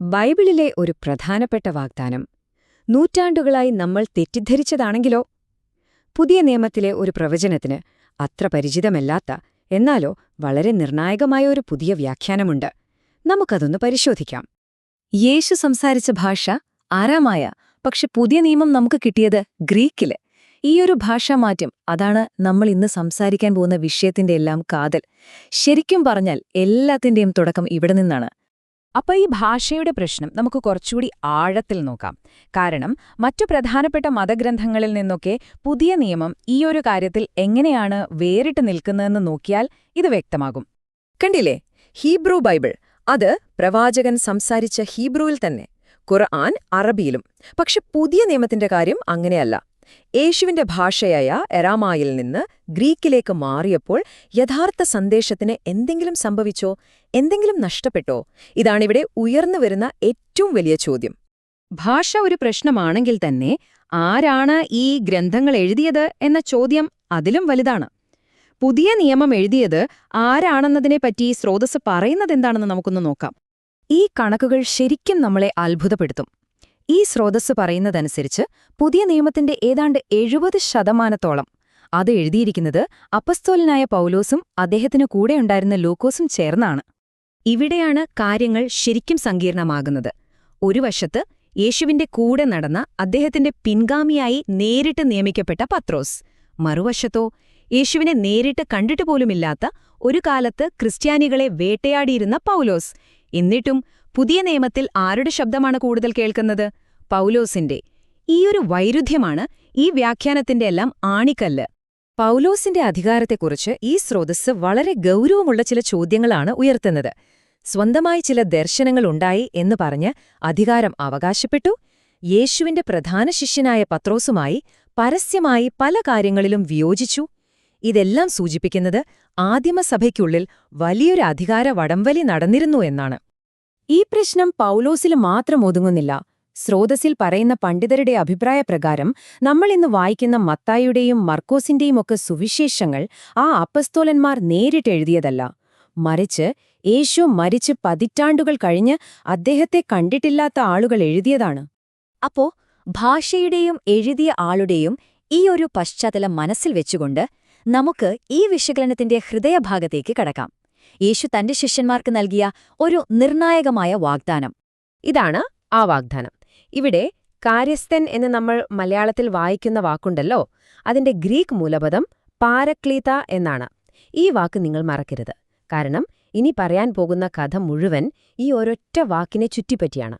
ബൈബിളിലെ ഒരു പ്രധാനപ്പെട്ട വാഗ്ദാനം നൂറ്റാണ്ടുകളായി നമ്മൾ തെറ്റിദ്ധരിച്ചതാണെങ്കിലോ? പുതിയ നിയമത്തിലെ ഒരു പ്രവചനത്തിന് അത്ര പരിചിതമല്ലാത്ത എന്നാലോ വളരെ നിർണായകമായ ഒരു പുതിയ വ്യാഖ്യാനമുണ്ട്. നമുക്കതൊന്ന് പരിശോധിക്കാം. യേശു സംസാരിച്ച ഭാഷ ആരാമായ, പക്ഷെ പുതിയ നിയമം നമുക്ക് കിട്ടിയത് ഗ്രീക്കില്. ഈയൊരു ഭാഷാമാറ്റം അതാണ് നമ്മൾ ഇന്ന് സംസാരിക്കാൻ പോകുന്ന വിഷയത്തിന്റെ എല്ലാം കാതൽ. ശരിക്കും പറഞ്ഞാൽ എല്ലാത്തിന്റെയും തുടക്കം ഇവിടെ നിന്നാണ്. അപ്പോൾ ഈ ഭാഷയുടെ പ്രശ്നം നമുക്ക് കുറച്ചുകൂടി ആഴത്തിൽ നോക്കാം. കാരണം മറ്റു പ്രധാനപ്പെട്ട മതഗ്രന്ഥങ്ങളിൽ നിന്നൊക്കെ പുതിയ നിയമം ഈയൊരു കാര്യത്തിൽ എങ്ങനെയാണ് വേറിട്ട് നിൽക്കുന്നതെന്ന് നോക്കിയാൽ ഇത് വ്യക്തമാകും. കണ്ടില്ലേ, ഹീബ്രു ബൈബിൾ, അത് പ്രവാചകൻ സംസാരിച്ച ഹീബ്രുവിൽ തന്നെ, ഖുർആൻ അറബിയിലും. പക്ഷെ പുതിയ നിയമത്തിന്റെ കാര്യം അങ്ങനെയല്ല. യേശുവിന്റെ ഭാഷയായ എരാമായിൽ നിന്ന് ഗ്രീക്കിലേക്ക് മാറിയപ്പോൾ യഥാർത്ഥ സന്ദേശത്തിന് എന്തെങ്കിലും സംഭവിച്ചോ, എന്തെങ്കിലും നഷ്ടപ്പെട്ടോ? ഇതാണിവിടെ ഉയർന്നുവരുന്ന ഏറ്റവും വലിയ ചോദ്യം. ഭാഷ ഒരു പ്രശ്നമാണെങ്കിൽ തന്നെ ആരാണ് ഈ ഗ്രന്ഥങ്ങൾ എഴുതിയത് എന്ന ചോദ്യം അതിലും വലുതാണ്. പുതിയ നിയമം എഴുതിയത് ആരാണെന്നതിനെപ്പറ്റി സ്രോതസ്സ് പറയുന്നതെന്താണെന്ന് നമുക്കൊന്ന് നോക്കാം. ഈ കണക്കുകൾ ശരിക്കും നമ്മളെ അത്ഭുതപ്പെടുത്തും. ഈ സ്രോതസ്സ് പറയുന്നതനുസരിച്ച് പുതിയ നിയമത്തിന്റെ ഏതാണ്ട് 70% അത് എഴുതിയിരിക്കുന്നത് അപ്പസ്തോലനായ പൗലോസും അദ്ദേഹത്തിനു കൂടെയുണ്ടായിരുന്ന ലൂക്കോസും ചേർന്നാണ്. ഇവിടെയാണ് കാര്യങ്ങൾ ശരിക്കും സങ്കീർണമാകുന്നത്. ഒരു വശത്ത് യേശുവിന്റെ കൂടെ നടന്ന അദ്ദേഹത്തിന്റെ പിൻഗാമിയായി നേരിട്ട് നിയമിക്കപ്പെട്ട പത്രോസ്, മറുവശത്തോ യേശുവിനെ നേരിട്ട് കണ്ടിട്ട് പോലുമില്ലാത്ത ഒരു കാലത്ത് ക്രിസ്ത്യാനികളെ വേട്ടയാടിയിരുന്ന പൗലോസ്. എന്നിട്ടും പുതിയ നിയമത്തിൽ ആരുടെ ശബ്ദമാണ് കൂടുതൽ കേൾക്കുന്നത്? പൗലോസിന്റെ. ഈയൊരു വൈരുദ്ധ്യമാണ് ഈ വ്യാഖ്യാനത്തിന്റെ എല്ലാം ആണിക്കല്ല്. പൗലോസിന്റെ അധികാരത്തെക്കുറിച്ച് ഈ സ്രോതസ്സ് വളരെ ഗൗരവമുള്ള ചില ചോദ്യങ്ങളാണ് ഉയർത്തുന്നത്. സ്വന്തമായി ചില ദർശനങ്ങളുണ്ടായി എന്ന് പറഞ്ഞ് അധികാരം അവകാശപ്പെട്ടു. യേശുവിന്റെ പ്രധാന ശിഷ്യനായ പത്രോസുമായി പരസ്യമായി പല കാര്യങ്ങളിലും വിയോജിച്ചു. ഇതെല്ലാം സൂചിപ്പിക്കുന്നത് ആദിമസഭയ്ക്കുള്ളിൽ വലിയൊരു അധികാര വടംവലി നടന്നിരുന്നു എന്നാണ്. ഈ പ്രശ്നം പൗലോസിൽ മാത്രം ഒതുങ്ങുന്നില്ല. സ്രോതസ്സിൽ പറയുന്ന പണ്ഡിതരുടെ അഭിപ്രായപ്രകാരം നമ്മൾ ഇന്ന് വായിക്കുന്ന മത്തായിയുടെയും മർക്കോസിന്റെയുമൊക്കെ സുവിശേഷങ്ങൾ ആ അപ്പസ്തോലന്മാർ നേരിട്ടെഴുതിയതല്ല, മറിച്ച് യേശു മരിച്ച് പതിറ്റാണ്ടുകൾ കഴിഞ്ഞ് അദ്ദേഹത്തെ കണ്ടിട്ടില്ലാത്ത ആളുകൾ എഴുതിയതാണ്. അപ്പോ ഭാഷയുടെയും എഴുതിയ ആളുടെയും ഈ ഒരു പശ്ചാത്തലം മനസ്സിൽ വെച്ചുകൊണ്ട് നമുക്ക് ഈ വിശകലനത്തിന്റെ ഹൃദയഭാഗത്തേക്ക് കടക്കാം. യേശു തന്റെ ശിഷ്യന്മാർക്ക് നൽകിയ ഒരു നിർണായകമായ വാഗ്ദാനം. ഇതാണ് ആ വാഗ്ദാനം. ഇവിടെ കാര്യസ്ഥൻ എന്ന് നമ്മൾ മലയാളത്തിൽ വായിക്കുന്ന വാക്കുണ്ടല്ലോ, അതിന്റെ ഗ്രീക്ക് മൂലപദം പാരക്ലീത എന്നാണ്. ഈ വാക്ക് നിങ്ങൾ മറക്കരുത്. കാരണം ഇനി പറയാൻ പോകുന്ന കഥ മുഴുവൻ ഈ ഒരൊറ്റ വാക്കിനെ ചുറ്റിപ്പറ്റിയാണ്.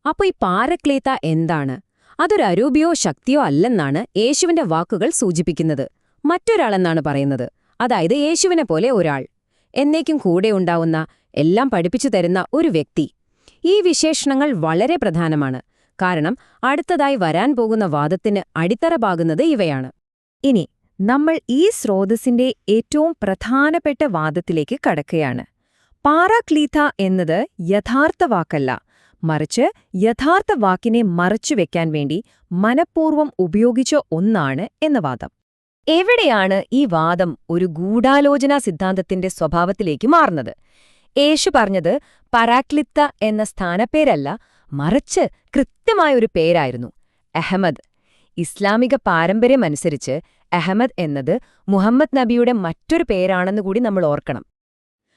അപ്പോൾ ഈ പാരക്ലീത എന്താണ്? അതൊരു അരൂപിയോ ശക്തിയോ അല്ലെന്നാണ് യേശുവിന്റെ വാക്കുകൾ സൂചിപ്പിക്കുന്നത്. മറ്റൊരാളെന്നാണ് പറയുന്നത്. അതായത് യേശുവിനെ പോലെ ഒരാൾ, എന്നേക്കും കൂടെ ഉണ്ടാവുന്ന, എല്ലാം പഠിപ്പിച്ചു തരുന്ന ഒരു വ്യക്തി. ഈ വിശേഷണങ്ങൾ വളരെ പ്രധാനമാണ്. കാരണം അടുത്തതായി വരാൻ പോകുന്ന വാദത്തിന് അടിത്തറപാകുന്നത് ഇവയാണ്. ഇനി നമ്മൾ ഈ സ്രോതസ്സിന്റെ ഏറ്റവും പ്രധാനപ്പെട്ട വാദത്തിലേക്ക് കടക്കുകയാണ്. പാരാക്ലീത എന്നത് യഥാർത്ഥ വാക്കല്ല, മറിച്ച് യഥാർത്ഥ വാക്കിനെ മറച്ചുവെക്കാൻ വേണ്ടി മനഃപൂർവ്വം ഉപയോഗിച്ച ഒന്നാണ് എന്ന വാദം. എവിടെയാണ് ഈ വാദം ഒരു ഗൂഢാലോചനാ സിദ്ധാന്തത്തിന്റെ സ്വഭാവത്തിലേക്ക് മാറുന്നത്? യേശു പറഞ്ഞത് പരാക്ലിത്ത എന്ന സ്ഥാനപ്പേരല്ല, മറിച്ച് കൃത്യമായൊരു പേരായിരുന്നു, അഹമ്മദ്. ഇസ്ലാമിക പാരമ്പര്യമനുസരിച്ച് അഹമ്മദ് എന്നത് മുഹമ്മദ് നബിയുടെ മറ്റൊരു പേരാണെന്നുകൂടി നമ്മൾ ഓർക്കണം.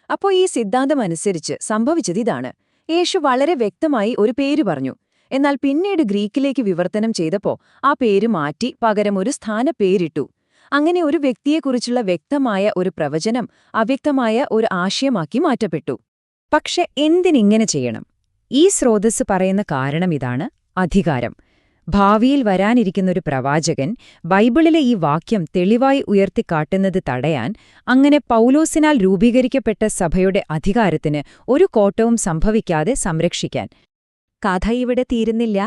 അപ്പോൾ ഈ സിദ്ധാന്തമനുസരിച്ച് സംഭവിച്ചതിതാണ്. യേശു വളരെ വ്യക്തമായി ഒരു പേര് പറഞ്ഞു. എന്നാൽ പിന്നീട് ഗ്രീക്കിലേക്ക് വിവർത്തനം ചെയ്തപ്പോൾ ആ പേര് മാറ്റി പകരം ഒരു സ്ഥാനപ്പേരിട്ടു. അങ്ങനെ ഒരു വ്യക്തിയെക്കുറിച്ചുള്ള വ്യക്തമായ ഒരു പ്രവചനം അവ്യക്തമായ ഒരു ആശയമാക്കി മാറ്റപ്പെട്ടു. പക്ഷെ എന്തിനിങ്ങനെ ചെയ്യണം? ഈ സ്രോതസ്സ് പറയുന്ന കാരണം ഇതാണ്: അധികാരം. ഭാവിയിൽ വരാനിരിക്കുന്നൊരു പ്രവാചകൻ ബൈബിളിലെ ഈ വാക്യം തെളിവായി ഉയർത്തിക്കാട്ടുന്നത് തടയാൻ, അങ്ങനെ പൗലോസിനാൽ രൂപീകരിക്കപ്പെട്ട സഭയുടെ അധികാരത്തിന് ഒരു കോട്ടവും സംഭവിക്കാതെ സംരക്ഷിക്കാൻ. കഥ ഇവിടെ തീരുന്നില്ല.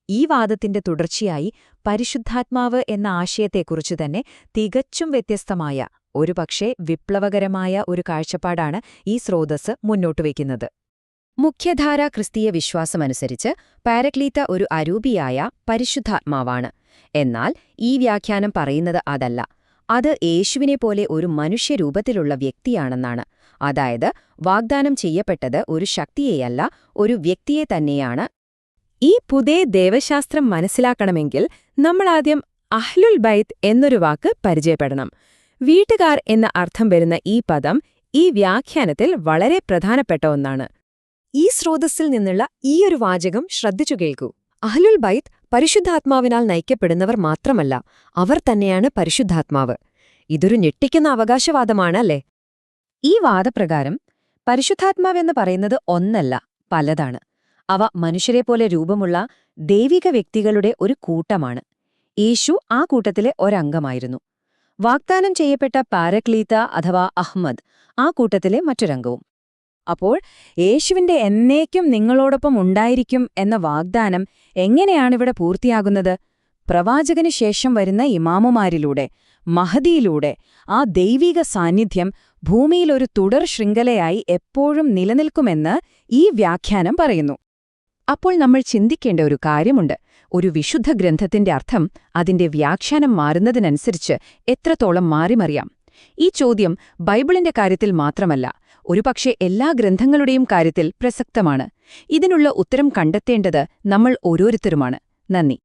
ഈ വാദത്തിന്റെ തുടർച്ചയായി പരിശുദ്ധാത്മാവ് എന്ന ആശയത്തെക്കുറിച്ചു തന്നെ തികച്ചും വ്യത്യസ്തമായ, ഒരുപക്ഷെ വിപ്ലവകരമായ ഒരു കാഴ്ചപ്പാടാണ് ഈ സ്രോതസ്സ് മുന്നോട്ടുവയ്ക്കുന്നത്. മുഖ്യധാരാ ക്രിസ്തീയ വിശ്വാസമനുസരിച്ച് പാരക്ലീത്ത ഒരു അരൂപിയായ പരിശുദ്ധാത്മാവാണ്. എന്നാൽ ഈ വ്യാഖ്യാനം പറയുന്നത് അതല്ല. അത് യേശുവിനെപ്പോലെ ഒരു മനുഷ്യരൂപത്തിലുള്ള വ്യക്തിയാണെന്നാണ്. അതായത് വാഗ്ദാനം ചെയ്യപ്പെട്ടത് ഒരു ശക്തിയെയല്ല, ഒരു വ്യക്തിയെ തന്നെയാണ്. ഈ പുതിയ ദൈവശാസ്ത്രം മനസ്സിലാക്കണമെങ്കിൽ നമ്മളാദ്യം അഹ്ലുൽ ബൈത്ത് എന്നൊരു വാക്ക് പരിചയപ്പെടണം. വീട്ടുകാർ എന്ന അർത്ഥം വരുന്ന ഈ പദം ഈ വ്യാഖ്യാനത്തിൽ വളരെ പ്രധാനപ്പെട്ട ഒന്നാണ്. ഈ സ്രോതസ്സിൽ നിന്നുള്ള ഈയൊരു വാചകം ശ്രദ്ധിച്ചു കേൾക്കൂ. അഹ്ലുൽ ബൈത്ത് പരിശുദ്ധാത്മാവിനാൽ നയിക്കപ്പെടുന്നവർ മാത്രമല്ല, അവർ തന്നെയാണ് പരിശുദ്ധാത്മാവ്. ഇതൊരു ഞെട്ടിക്കുന്ന അവകാശവാദമാണ്, അല്ലേ? ഈ വാദപ്രകാരം പരിശുദ്ധാത്മാവെന്ന് പറയുന്നത് ഒന്നല്ല, പലതാണ്. അവ മനുഷ്യരെപ്പോലെ രൂപമുള്ള ദൈവിക വ്യക്തികളുടെ ഒരു കൂട്ടമാണ്. യേശു ആ കൂട്ടത്തിലെ ഒരംഗമായിരുന്നു. വാഗ്ദാനം ചെയ്യപ്പെട്ട പാരക്ലീത്ത അഥവാ അഹ്മദ് ആ കൂട്ടത്തിലെ മറ്റൊരംഗവും. അപ്പോൾ യേശുവിന്റെ എന്നേക്കും നിങ്ങളോടൊപ്പം ഉണ്ടായിരിക്കും എന്ന വാഗ്ദാനം എങ്ങനെയാണിവിടെ പൂർത്തിയാകുന്നത്? പ്രവാചകന് ശേഷം വരുന്ന ഇമാമുമാരിലൂടെ, മഹദിയിലൂടെ ആ ദൈവിക സാന്നിധ്യം ഭൂമിയിലൊരു തുടർ ശൃംഖലയായി എപ്പോഴും നിലനിൽക്കുമെന്ന് ഈ വ്യാഖ്യാനം പറയുന്നു. അപ്പോൾ നമ്മൾ ചിന്തിക്കേണ്ട ഒരു കാര്യമുണ്ട്. ഒരു വിശുദ്ധ ഗ്രന്ഥത്തിന്റെ അർത്ഥം അതിന്റെ വ്യാഖ്യാനം മാറുന്നതിനനുസരിച്ച് എത്രത്തോളം മാറിമറിയാം? ഈ ചോദ്യം ബൈബിളിന്റെ കാര്യത്തിൽ മാത്രമല്ല, ഒരുപക്ഷെ എല്ലാ ഗ്രന്ഥങ്ങളുടെയും കാര്യത്തിൽ പ്രസക്തമാണ്. ഇതിനുള്ള ഉത്തരം കണ്ടെത്തേണ്ടത് നമ്മൾ ഓരോരുത്തരുമാണ്. നന്ദി.